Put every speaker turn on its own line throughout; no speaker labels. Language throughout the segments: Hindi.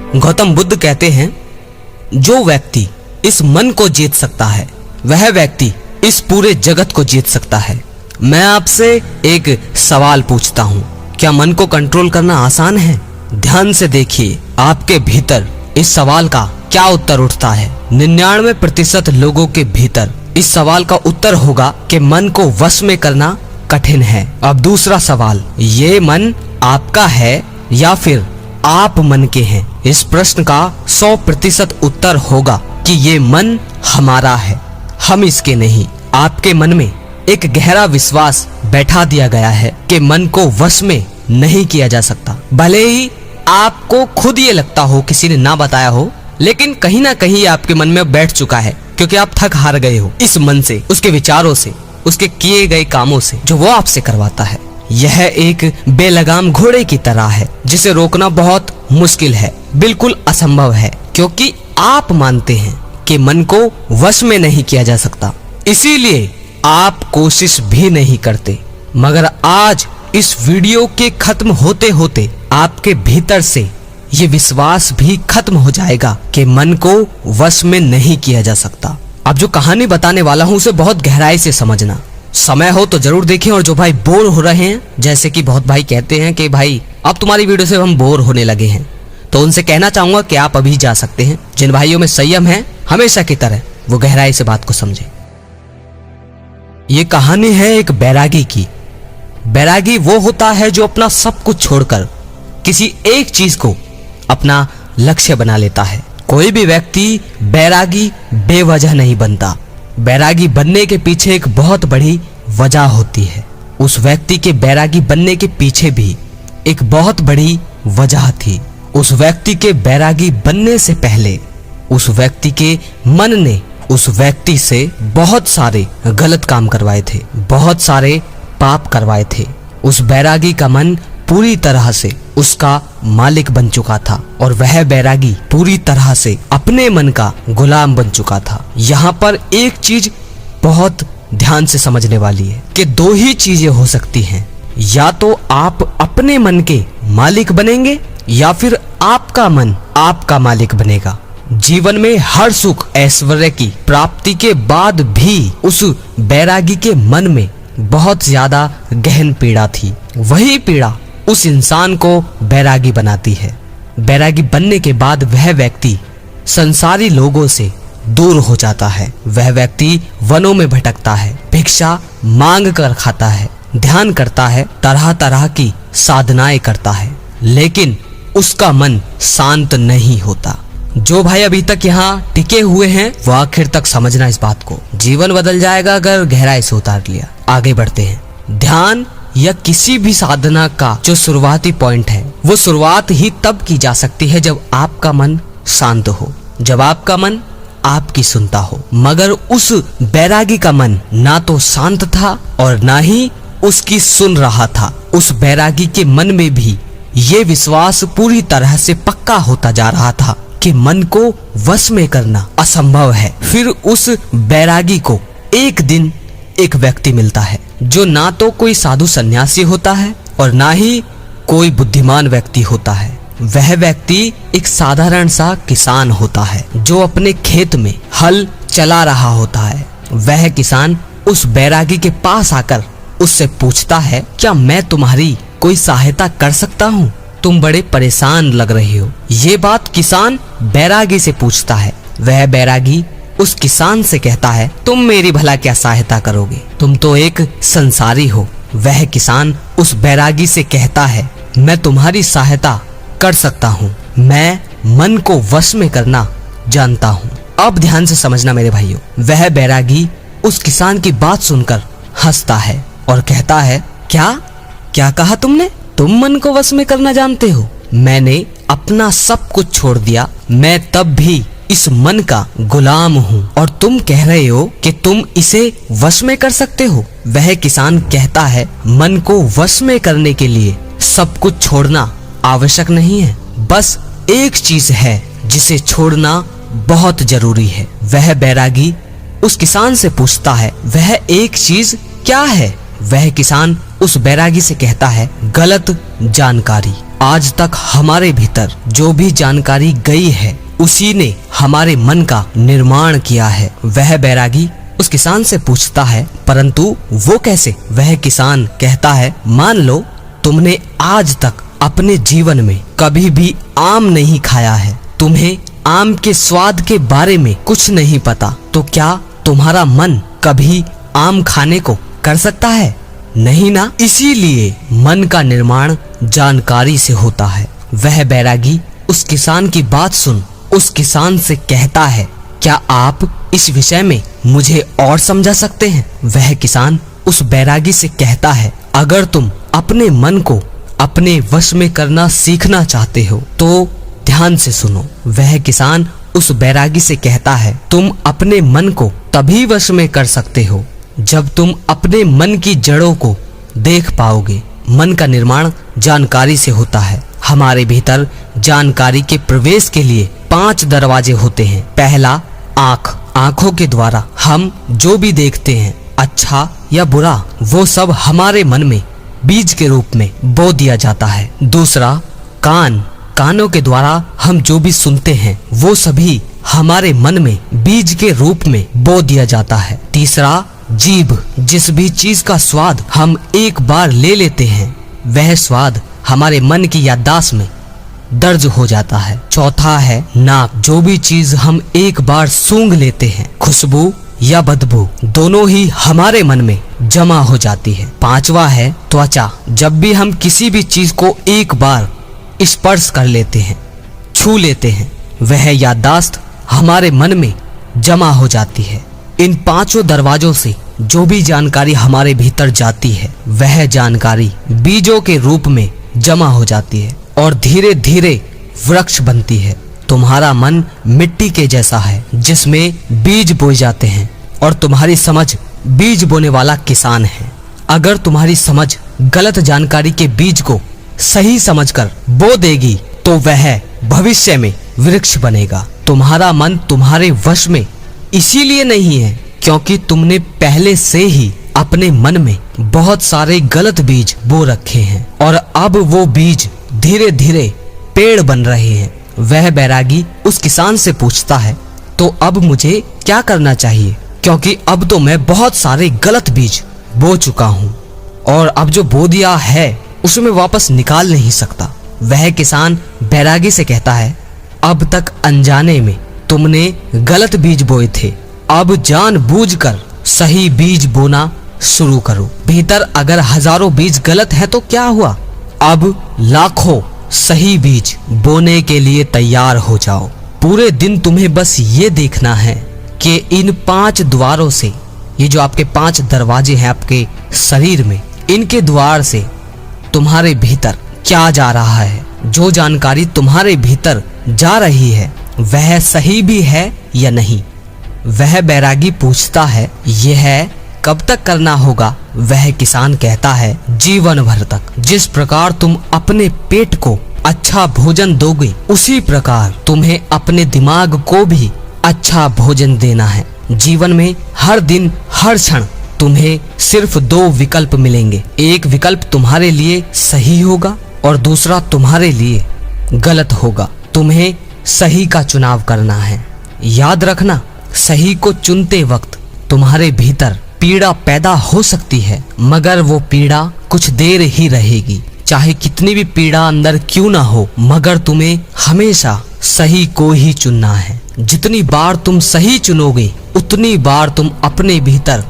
गौतम बुद्ध कहते हैं, जो व्यक्ति इस मन को जीत सकता है वह व्यक्ति इस पूरे जगत को जीत सकता है। मैं आपसे एक सवाल पूछता हूँ, क्या मन को कंट्रोल करना आसान है? ध्यान से देखिए आपके भीतर इस सवाल का क्या उत्तर उठता है। 99% लोगों के भीतर इस सवाल का उत्तर होगा कि मन को वश में करना कठिन है। अब दूसरा सवाल, ये मन आपका है या फिर आप मन के हैं? इस प्रश्न का 100% उत्तर होगा कि ये मन हमारा है, हम इसके नहीं। आपके मन में एक गहरा विश्वास बैठा दिया गया है कि मन को वश में नहीं किया जा सकता। भले ही आपको खुद ये लगता हो, किसी ने ना बताया हो, लेकिन कहीं ना कहीं आपके मन में बैठ चुका है, क्योंकि आप थक हार गए हो इस मन से, उसके विचारों से, उसके किए गए कामों से जो वो आपसे करवाता है। यह एक बेलगाम घोड़े की तरह है जिसे रोकना बहुत मुश्किल है, बिल्कुल असंभव है, क्योंकि आप मानते हैं कि मन को वश में नहीं किया जा सकता, इसीलिए आप कोशिश भी नहीं करते। मगर आज इस वीडियो के खत्म होते होते आपके भीतर से ये विश्वास भी खत्म हो जाएगा कि मन को वश में नहीं किया जा सकता। अब जो कहानी बताने वाला हूँ उसे बहुत गहराई से समझना, समय हो तो जरूर देखें। और जो भाई बोर हो रहे हैं, जैसे कि बहुत भाई कहते हैं कि भाई अब तुम्हारी वीडियो से हम बोर होने लगे हैं, तो उनसे कहना चाहूंगा कि आप अभी जा सकते हैं। जिन भाइयों में संयम है हमेशा की तरह, वो गहराई से बात को समझे। ये कहानी है एक बैरागी की। बैरागी वो होता है जो अपना सब कुछ छोड़कर किसी एक चीज को अपना लक्ष्य बना लेता है। कोई भी व्यक्ति बैरागी बेवजह नहीं बनता। बैरागी बनने के पीछे एक बहुत बड़ी वजह होती है। उस व्यक्ति के बैरागी बनने के पीछे भी एक बहुत बड़ी वजह थी। उस व्यक्ति के बैरागी बनने से पहले उस व्यक्ति के मन ने उस व्यक्ति से बहुत सारे गलत काम करवाए थे, बहुत सारे पाप करवाए थे। उस बैरागी का मन पूरी तरह से उसका मालिक बन चुका था और वह बैरागी पूरी तरह से अपने मन का गुलाम बन चुका था। यहाँ पर एक चीज बहुत ध्यान से समझने वाली है कि दो ही चीजें हो सकती हैं, या तो आप अपने मन के मालिक बनेंगे या फिर आपका मन आपका मालिक बनेगा। जीवन में हर सुख ऐश्वर्य की प्राप्ति के बाद भी उस बैरागी के मन में बहुत ज्यादा गहन पीड़ा थी। वही पीड़ा उस इंसान को बैरागी बनाती है। बैरागी बनने के बाद वह व्यक्ति संसारी लोगों से दूर हो जाता है। वह व्यक्ति वनों में भटकता है, भिक्षा मांग कर खाता है, ध्यान करता है, तरह तरह की साधनाएं करता है, लेकिन उसका मन शांत नहीं होता। जो भाई अभी तक यहाँ टिके हुए हैं वो आखिर तक समझना इस बात को, जीवन बदल जाएगा अगर गहराई से उतार लिया। आगे बढ़ते हैं। ध्यान या किसी भी साधना का जो शुरुआती पॉइंट है वो शुरुआत ही तब की जा सकती है जब आपका मन शांत हो, जब आपका मन आपकी सुनता हो। मगर उस बैरागी का मन ना तो शांत था और ना ही उसकी सुन रहा था। उस बैरागी के मन में भी ये विश्वास पूरी तरह से पक्का होता जा रहा था कि मन को वश में करना असंभव है। फिर उस बैरागी को एक दिन एक व्यक्ति मिलता है जो ना तो कोई साधु सन्यासी होता है और ना ही कोई बुद्धिमान व्यक्ति होता है। वह व्यक्ति एक साधारण सा किसान होता है जो अपने खेत में हल चला रहा होता है। वह किसान उस बैरागी के पास आकर उससे पूछता है, क्या मैं तुम्हारी कोई सहायता कर सकता हूँ? तुम बड़े परेशान लग रहे हो। ये बात किसान बैरागी से पूछता है। वह बैरागी उस किसान से कहता है, तुम मेरी भला क्या सहायता करोगे, तुम तो एक संसारी हो। वह किसान उस बैरागी से कहता है, मैं तुम्हारी सहायता कर सकता हूँ, मैं मन को वश में करना जानता हूँ। अब ध्यान से समझना मेरे भाइयों। वह बैरागी उस किसान की बात सुनकर हंसता है और कहता है, क्या कहा तुमने? तुम मन को वश में करना जानते हो? मैंने अपना सब कुछ छोड़ दिया, मैं तब भी इस मन का गुलाम हूँ और तुम कह रहे हो कि तुम इसे वश में कर सकते हो। वह किसान कहता है, मन को वश में करने के लिए सब कुछ छोड़ना आवश्यक नहीं है, बस एक चीज है जिसे छोड़ना बहुत जरूरी है। वह बैरागी उस किसान से पूछता है, वह एक चीज क्या है? वह किसान उस बैरागी से कहता है, गलत जानकारी। आज तक हमारे भीतर जो भी जानकारी गई है उसी ने हमारे मन का निर्माण किया है। वह बैरागी उस किसान से पूछता है, परंतु वो कैसे? वह किसान कहता है, मान लो तुमने आज तक अपने जीवन में कभी भी आम नहीं खाया है, तुम्हें आम के स्वाद के बारे में कुछ नहीं पता, तो क्या तुम्हारा मन कभी आम खाने को कर सकता है? नहीं ना। इसीलिए मन का निर्माण जानकारी से होता है। वह बैरागी उस किसान की बात सुन उस किसान से कहता है, क्या आप इस विषय में मुझे और समझा सकते हैं? वह किसान उस बैरागी से कहता है, अगर तुम अपने मन को अपने वश में करना सीखना चाहते हो तो ध्यान से सुनो। वह किसान उस बैरागी से कहता है, तुम अपने मन को तभी वश में कर सकते हो जब तुम अपने मन की जड़ों को देख पाओगे। मन का निर्माण जानकारी से होता है। हमारे भीतर जानकारी के प्रवेश के लिए 5 दरवाजे होते हैं। पहला, आँख। आँखों के द्वारा हम जो भी देखते हैं, अच्छा या बुरा, वो सब हमारे मन में बीज के रूप में बो दिया जाता है। दूसरा, कान। कानों के द्वारा हम जो भी सुनते हैं वो सभी हमारे मन में बीज के रूप में बो दिया जाता है। तीसरा, जीभ। जिस भी चीज का स्वाद हम एक बार ले लेते हैं वह स्वाद हमारे मन की याददाश्त में दर्ज हो जाता है। चौथा है नाक। जो भी चीज हम एक बार सूंघ लेते हैं, खुशबू या बदबू, दोनों ही हमारे मन में जमा हो जाती है। पांचवा है त्वचा। जब भी हम किसी भी चीज को एक बार स्पर्श कर लेते हैं, छू लेते हैं, वह याददाश्त हमारे मन में जमा हो जाती है। इन 5 दरवाजों से जो भी जानकारी हमारे भीतर जाती है वह जानकारी बीजों के रूप में जमा हो जाती है और धीरे धीरे वृक्ष बनती है। तुम्हारा मन मिट्टी के जैसा है जिसमें बीज बोए जाते हैं और तुम्हारी समझ बीज बोने वाला किसान है। अगर तुम्हारी समझ गलत जानकारी के बीज को सही समझकर बो देगी तो वह भविष्य में वृक्ष बनेगा। तुम्हारा मन तुम्हारे वश में इसीलिए नहीं है क्योंकि तुमने पहले से ही अपने मन में बहुत सारे गलत बीज बो रखे हैं और अब वो बीज धीरे धीरे पेड़ बन रहे हैं। वह बैरागी उस किसान से पूछता है, तो अब मुझे क्या करना चाहिए? क्योंकि अब तो मैं बहुत सारे गलत बीज बो चुका हूँ और अब जो बो दिया है उसे मैं वापस निकाल नहीं सकता। वह किसान बैरागी से कहता है, अब तक अनजाने में तुमने गलत बीज बोए थे, अब जानबूझकर सही बीज बोना शुरू करो। भीतर अगर हजारों बीज गलत है तो क्या हुआ? अब लाखों सही बीज बोने के लिए तैयार हो जाओ। पूरे दिन तुम्हें बस ये देखना है कि इन 5 द्वारों से, ये जो आपके 5 दरवाजे हैं आपके शरीर में, इनके द्वार से तुम्हारे भीतर क्या जा रहा है। जो जानकारी तुम्हारे भीतर जा रही है वह सही भी है या नहीं। वह बैरागी पूछता है, यह कब तक करना होगा? वह किसान कहता है, जीवन भर तक। जिस प्रकार तुम अपने पेट को अच्छा भोजन दोगे उसी प्रकार तुम्हें अपने दिमाग को भी अच्छा भोजन देना है। जीवन में हर दिन हर क्षण तुम्हें सिर्फ 2 विकल्प मिलेंगे। एक विकल्प तुम्हारे लिए सही होगा और दूसरा तुम्हारे लिए गलत होगा। तुम्हें सही का चुनाव करना है। याद रखना, सही को चुनते वक्त तुम्हारे भीतर पीड़ा पैदा हो सकती है मगर वो पीड़ा कुछ देर ही रहेगी। चाहे कितनी भी पीड़ा अंदर क्यों ना हो, मगर तुम्हें हमेशा सही को ही चुनना है। जितनी बार तुम सही चुनोगे उतनी बार तुम अपने भीतर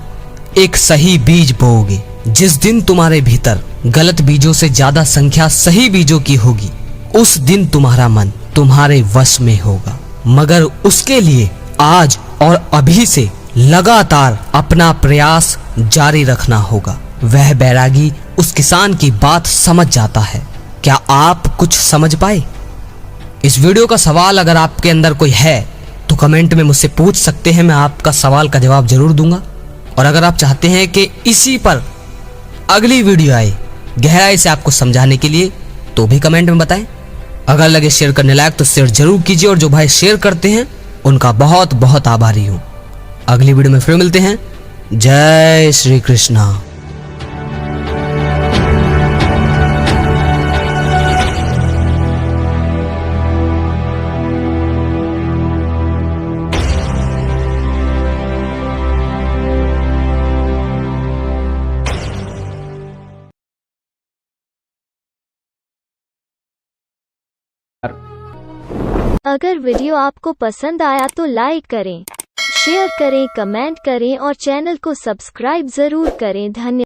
एक सही बीज बोओगे। जिस दिन तुम्हारे भीतर गलत बीजों से ज्यादा संख्या सही बीजों की होगी उस दिन तुम्हारा मन तुम्हारे वश में होगा। मगर उसके लिए आज और अभी से लगातार अपना प्रयास जारी रखना होगा। वह बैरागी उस किसान की बात समझ जाता है। क्या आप कुछ समझ पाए? इस वीडियो का सवाल अगर आपके अंदर कोई है तो कमेंट में मुझसे पूछ सकते हैं, मैं आपका सवाल का जवाब जरूर दूंगा। और अगर आप चाहते हैं कि इसी पर अगली वीडियो आए गहराई से आपको समझाने के लिए तो भी कमेंट में बताएं। अगर लगे शेयर करने लायक तो शेयर जरूर कीजिए और जो भाई शेयर करते हैं उनका बहुत बहुत आभारी हूं। अगली वीडियो में फिर मिलते हैं। जय श्री कृष्णा।
अगर वीडियो आपको पसंद आया तो लाइक करें, शेयर करें, कमेंट करें और चैनल को सब्सक्राइब जरूर करें। धन्यवाद।